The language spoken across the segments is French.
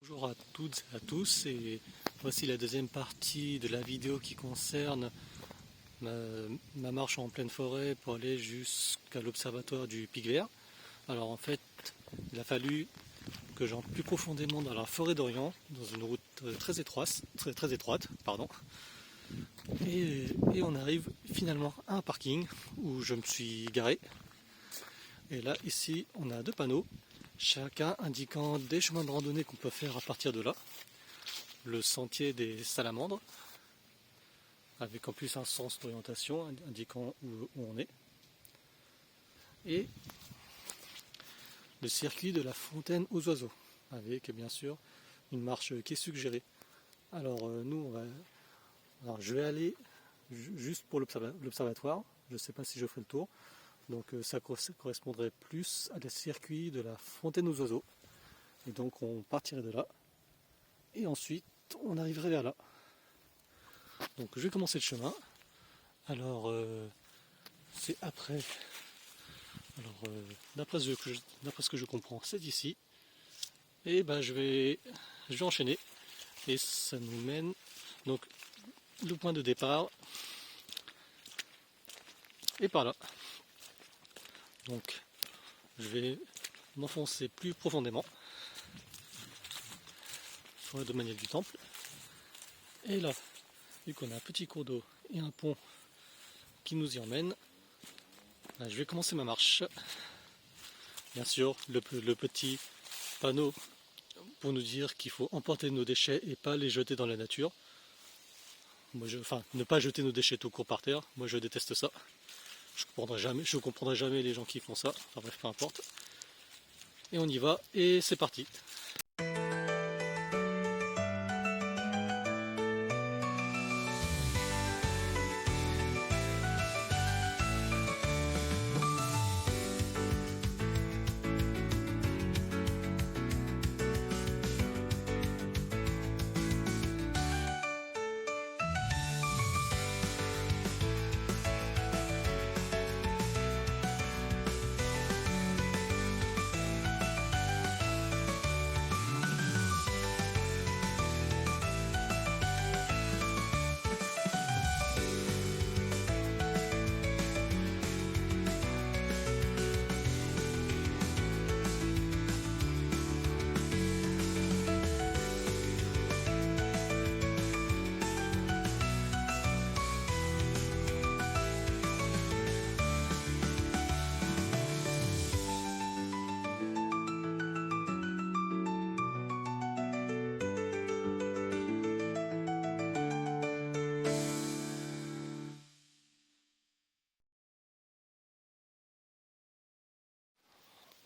Bonjour à toutes et à tous, et voici la deuxième partie de la vidéo qui concerne ma marche en pleine forêt pour aller jusqu'à l'observatoire du Pic Vert. Alors en fait, il a fallu que j'entre plus profondément dans la forêt d'Orient, dans une route très étroite, pardon. Et on arrive finalement à un parking où je me suis garé. Et là, ici, on a deux panneaux, chacun indiquant des chemins de randonnée qu'on peut faire à partir de là. Le sentier des salamandres, avec en plus un sens d'orientation indiquant où on est. Et le circuit de la fontaine aux oiseaux, avec bien sûr une marche qui est suggérée. Alors je vais aller juste pour l'observatoire, je ne sais pas si je ferai le tour, donc ça correspondrait plus à le circuit de la fontaine aux oiseaux. Et donc on partirait de là, et ensuite on arriverait vers là. Donc je vais commencer le chemin. Alors c'est après. Alors d'après ce que je comprends, c'est ici. Et ben je vais enchaîner. Et ça nous mène. Donc le point de départ est par là. Donc je vais m'enfoncer plus profondément. Forêt de Maniel du Temple. Et là, vu qu'on a un petit cours d'eau et un pont qui nous y emmène, ben, je vais commencer ma marche. Bien sûr, le petit panneau pour nous dire qu'il faut emporter nos déchets et pas les jeter dans la nature. Ne pas jeter nos déchets tout court par terre. Moi, je déteste ça. Je comprendrai jamais les gens qui font ça. Enfin bref, peu importe. Et on y va, et c'est parti.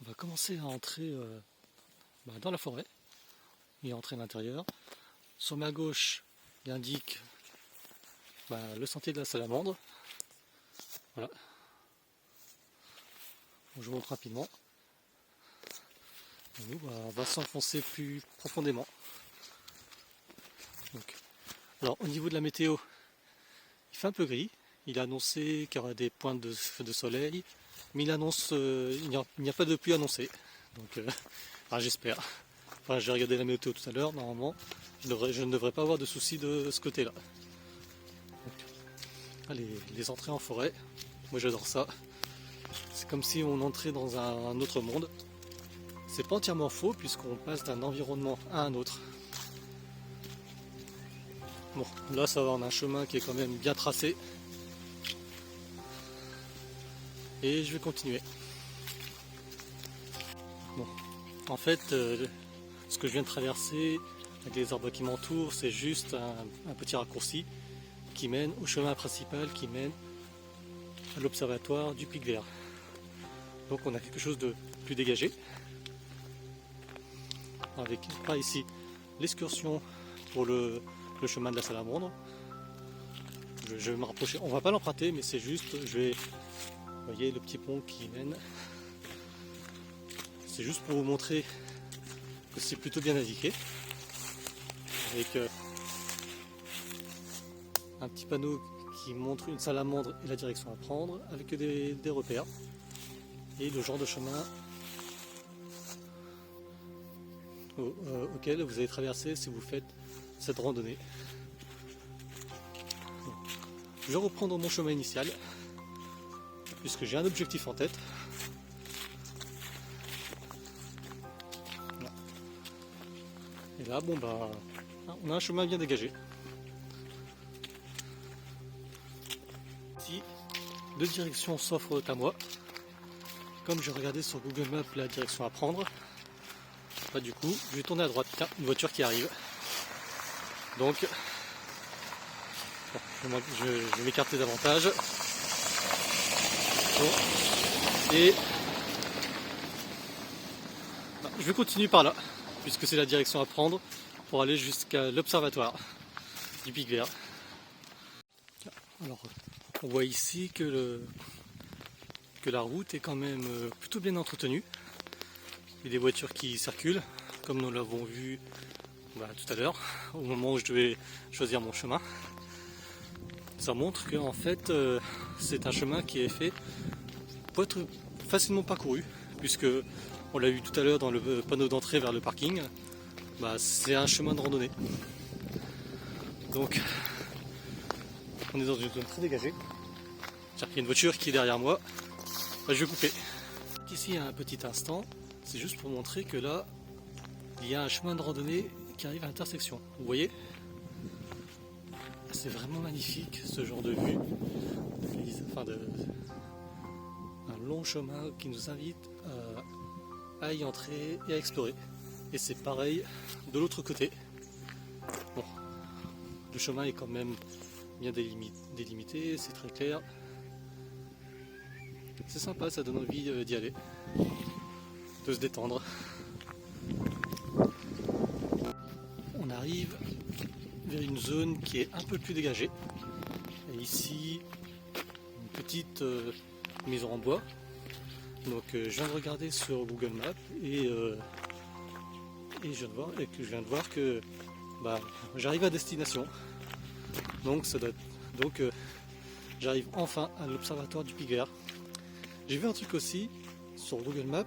On va commencer à entrer dans la forêt et entrer à l'intérieur. Sur ma gauche, il indique le sentier de la salamandre. Voilà. Je vous montre rapidement. Et nous, on va s'enfoncer plus profondément. Donc, alors, au niveau de la météo, il fait un peu gris. Il a annoncé qu'il y aura des pointes de soleil, mais il annonce il n'y a pas de pluie annoncée. Donc, j'espère. Enfin, j'ai regardé la météo tout à l'heure. Normalement, je ne devrais pas avoir de soucis de ce côté-là. Les entrées en forêt, moi j'adore ça. C'est comme si on entrait dans un autre monde. C'est pas entièrement faux puisqu'on passe d'un environnement à un autre. Bon, là ça va, on a un chemin qui est quand même bien tracé. Et je vais continuer. Bon, en fait, ce que je viens de traverser avec les arbres qui m'entourent, c'est juste un petit raccourci qui mène au chemin principal qui mène à l'observatoire du Pic Vert. Donc on a quelque chose de plus dégagé. Avec pas ici l'excursion pour le chemin de la salamandre. Je vais me rapprocher. On va pas l'emprunter, mais c'est juste, vous voyez le petit pont qui mène. C'est juste pour vous montrer que c'est plutôt bien indiqué. Avec un petit panneau qui montre une salamandre et la direction à prendre, avec des repères. Et le genre de chemin auquel vous allez traverser si vous faites cette randonnée. Bon. Je vais reprendre mon chemin initial puisque j'ai un objectif en tête. Voilà. Et là, bon bah, on a un chemin bien dégagé. Ici, deux directions s'offrent à moi. Comme j'ai regardé sur Google Maps la direction à prendre, bah, du coup, je vais tourner à droite. Tiens, une voiture qui arrive. Donc, bon, je vais m'écarter davantage. Bon. Et bah, je vais continuer par là, puisque c'est la direction à prendre pour aller jusqu'à l'observatoire du Pic Vert. Alors, on voit ici que la route est quand même plutôt bien entretenue. Il y a des voitures qui circulent, comme nous l'avons vu tout à l'heure, au moment où je devais choisir mon chemin. Ça montre qu'en fait, c'est un chemin qui est fait pour être facilement parcouru, puisque on l'a vu tout à l'heure dans le panneau d'entrée vers le parking, c'est un chemin de randonnée. Donc, on est dans une zone très dégagée. Il y a une voiture qui est derrière moi. Je vais couper. Ici, à un petit instant, c'est juste pour montrer que là, il y a un chemin de randonnée qui arrive à l'intersection. Vous voyez? C'est vraiment magnifique ce genre de vue. Un long chemin qui nous invite à y entrer et à explorer. Et c'est pareil de l'autre côté. Bon, le chemin est quand même bien délimité, c'est très clair. C'est sympa, ça donne envie d'y aller, de se détendre. On arrive vers une zone qui est un peu plus dégagée. Et ici, une petite maison en bois. Donc je viens de regarder sur Google Maps et je viens de voir que j'arrive à destination. Donc j'arrive enfin à l'observatoire du Pic Vert. J'ai vu un truc aussi sur Google Maps,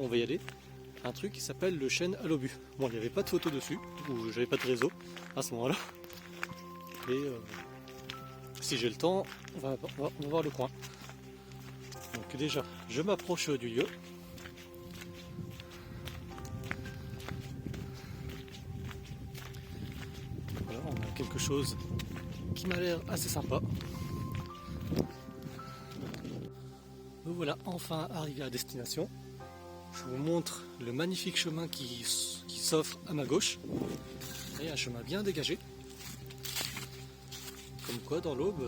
on va y aller, un truc qui s'appelle le chêne à l'obus. Bon, il n'y avait pas de photo dessus, ou j'avais pas de réseau à ce moment-là. Et si j'ai le temps, on va voir le coin. Donc déjà, je m'approche du lieu. Voilà, on a quelque chose qui m'a l'air assez sympa. Nous voilà enfin arrivés à destination. Je vous montre le magnifique chemin qui s'offre à ma gauche. Et un chemin bien dégagé. Comme quoi dans l'Aube,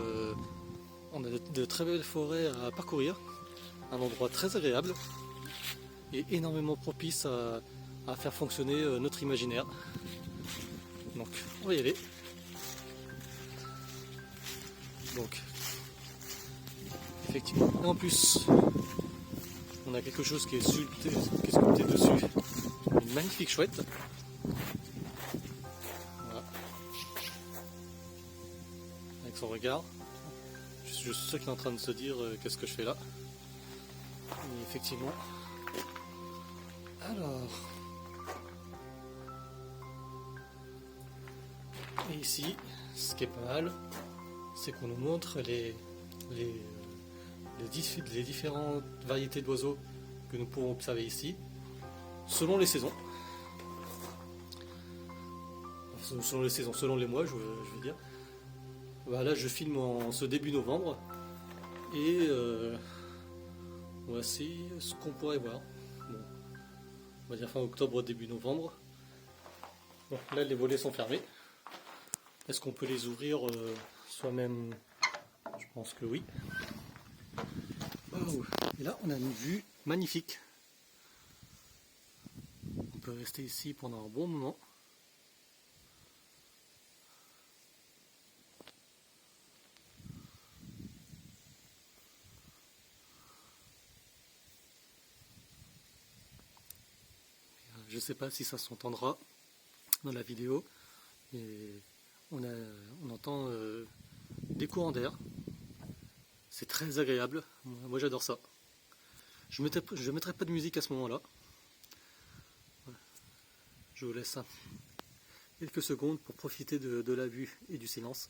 on a de très belles forêts à parcourir. Un endroit très agréable et énormément propice à faire fonctionner notre imaginaire. Donc on va y aller. Donc effectivement, et en plus on a quelque chose qui est sculpté dessus, une magnifique chouette. Voilà. Avec son regard, je suis sûr qu'il est en train de se dire qu'est-ce que je fais là. Et effectivement. Alors. Et ici, ce qui est pas mal, c'est qu'on nous montre les différentes variétés d'oiseaux que nous pouvons observer ici, selon les saisons. Selon les mois, je veux dire. Là, je filme en ce début novembre et voici ce qu'on pourrait voir. Bon, on va dire fin octobre, début novembre. Bon, là, les volets sont fermés. Est-ce qu'on peut les ouvrir soi-même? Je pense que oui. Wow. Et là, on a une vue magnifique. On peut rester ici pendant un bon moment. Je ne sais pas si ça s'entendra dans la vidéo, mais on entend des courants d'air. C'est très agréable. Moi j'adore ça. Je mettrai pas de musique à ce moment-là. Je vous laisse quelques secondes pour profiter de la vue et du silence.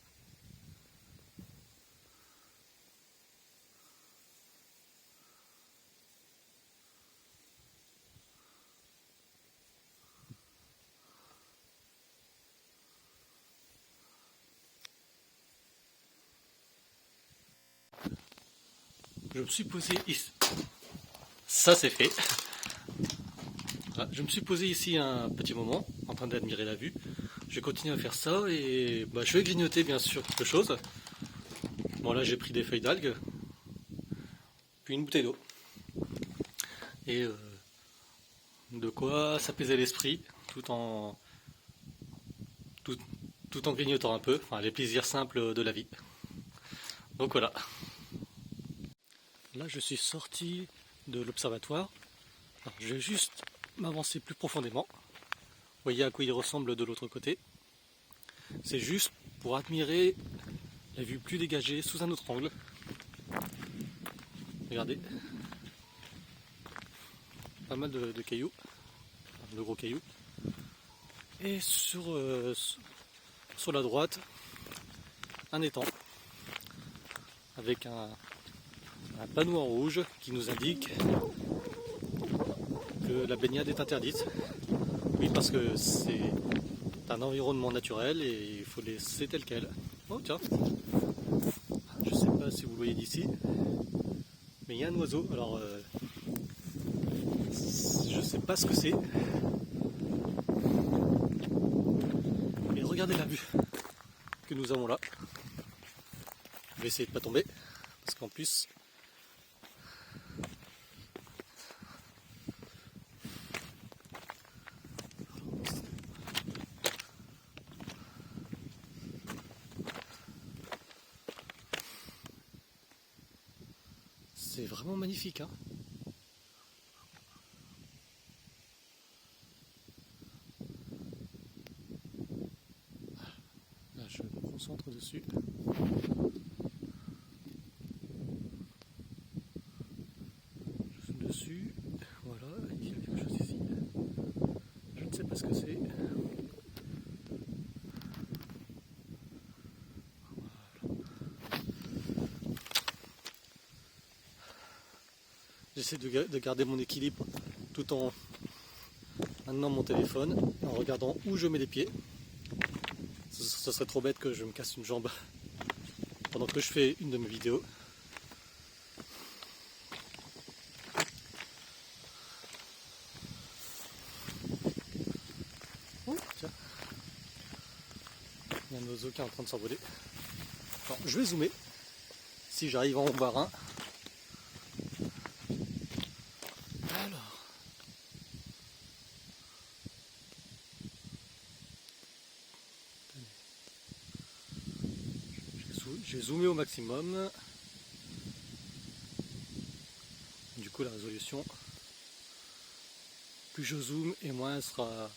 Je me suis posé ici. Ça c'est fait. Voilà, je me suis posé ici un petit moment en train d'admirer la vue. Je vais continuer à faire ça et je vais grignoter bien sûr quelque chose. Bon là j'ai pris des feuilles d'algues, puis une bouteille d'eau. Et de quoi s'apaiser l'esprit tout en grignotant un peu, enfin les plaisirs simples de la vie. Donc voilà. Là je suis sorti de l'observatoire. Alors, je vais juste m'avancer plus profondément. Vous voyez à quoi il ressemble de l'autre côté. C'est juste pour admirer la vue plus dégagée sous un autre angle. Regardez. Pas mal de cailloux, de gros cailloux. Et sur la droite, un étang avec un panneau en rouge qui nous indique que la baignade est interdite. Oui, parce que c'est un environnement naturel et il faut laisser tel quel. Oh tiens, je sais pas si vous le voyez d'ici, mais il y a un oiseau. Alors, je sais pas ce que c'est. Mais regardez la vue que nous avons là. Je vais essayer de pas tomber, parce qu'en plus, c'est vraiment magnifique, hein. Là, je me concentre dessus. Je zoome dessus. Voilà, il y a quelque chose ici. Je ne sais pas ce que c'est. J'essaie de garder mon équilibre tout en maintenant mon téléphone, en regardant où je mets les pieds. Ce serait trop bête que je me casse une jambe pendant que je fais une de mes vidéos. Oh, tiens. Il y a un oiseau qui est en train de s'envoler. Alors, je vais zoomer, si j'arrive à en voir un. Alors. J'ai zoomé au maximum. Du coup la résolution, plus je zoome et moins elle sera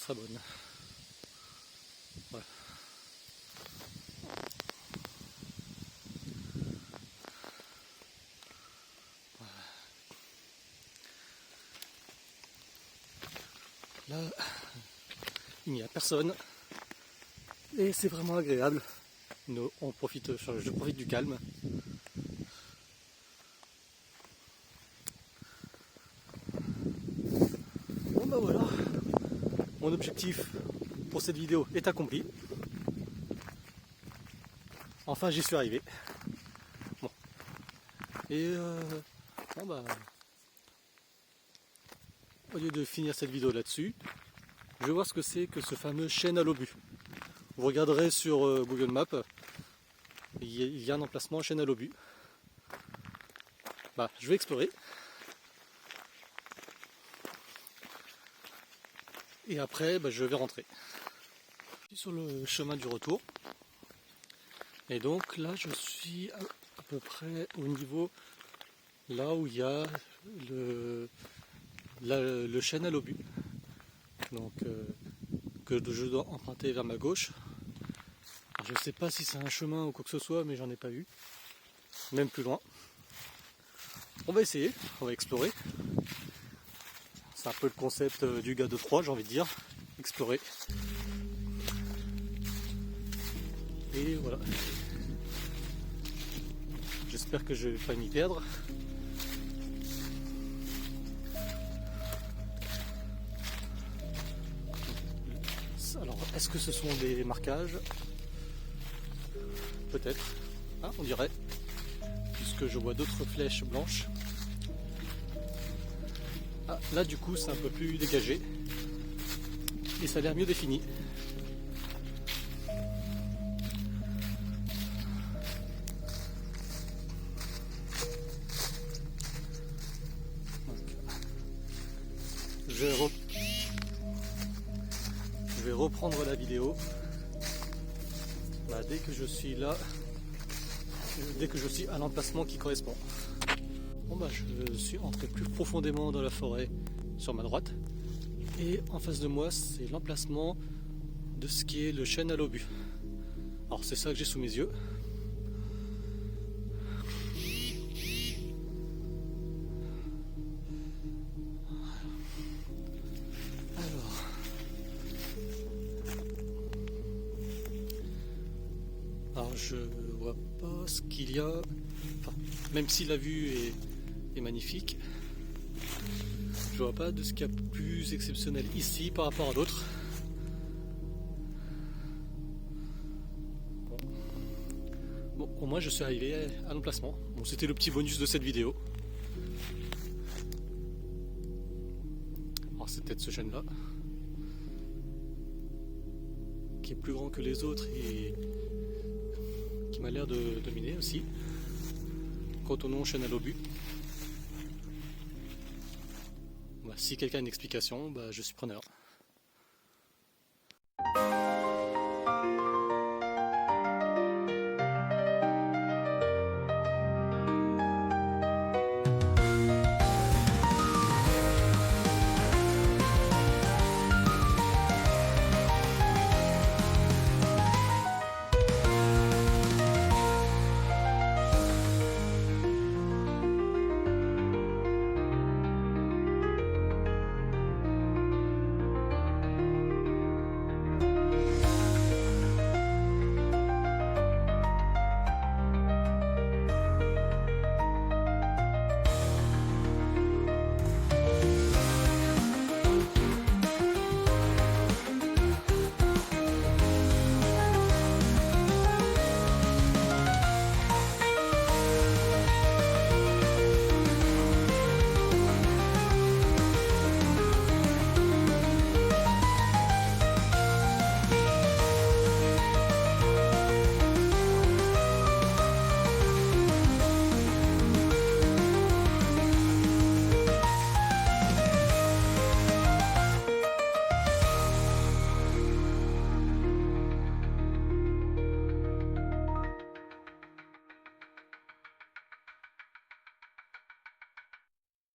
bonne. Voilà. Là, il n'y a personne et c'est vraiment agréable. Je profite du calme. Bon bah voilà, mon objectif pour cette vidéo est accompli. Enfin j'y suis arrivé. Bon. Et bon bah, au lieu de finir cette vidéo là-dessus, je vais voir ce que c'est que ce fameux chêne à l'obus. Vous regarderez sur Google Maps, il y a un emplacement chêne à l'obus. Bah, je vais explorer. Et après, je vais rentrer. Je suis sur le chemin du retour. Et donc là, je suis à peu près au niveau là où il y a le chêne à l'obus. Donc que je dois emprunter vers ma gauche. Alors, je ne sais pas si c'est un chemin ou quoi que ce soit, mais j'en ai pas vu. Même plus loin. On va essayer, on va explorer. C'est un peu le concept du gars de Troie, j'ai envie de dire, explorer. Et voilà. J'espère que je vais pas m'y perdre. Alors, est-ce que ce sont des marquages? Peut-être. Ah, on dirait. Puisque je vois d'autres flèches blanches. Ah, là du coup c'est un peu plus dégagé. Et ça a l'air mieux défini. Je vais reprendre la vidéo dès que je suis là, dès que je suis à l'emplacement qui correspond. Bon je suis entré plus profondément dans la forêt sur ma droite et en face de moi c'est l'emplacement de ce qui est le chêne à l'obus. Alors c'est ça que j'ai sous mes yeux. Alors je vois pas ce qu'il y a, enfin, même si la vue est magnifique, je vois pas de ce qu'il y a de plus exceptionnel ici par rapport à d'autres. Bon, au moins je suis arrivé à l'emplacement. Bon, c'était le petit bonus de cette vidéo. Alors c'est peut-être ce chêne là, qui est plus grand que les autres et qui m'a l'air de dominer aussi. Quant au nom chêne à l'obus, si quelqu'un a une explication, je suis preneur.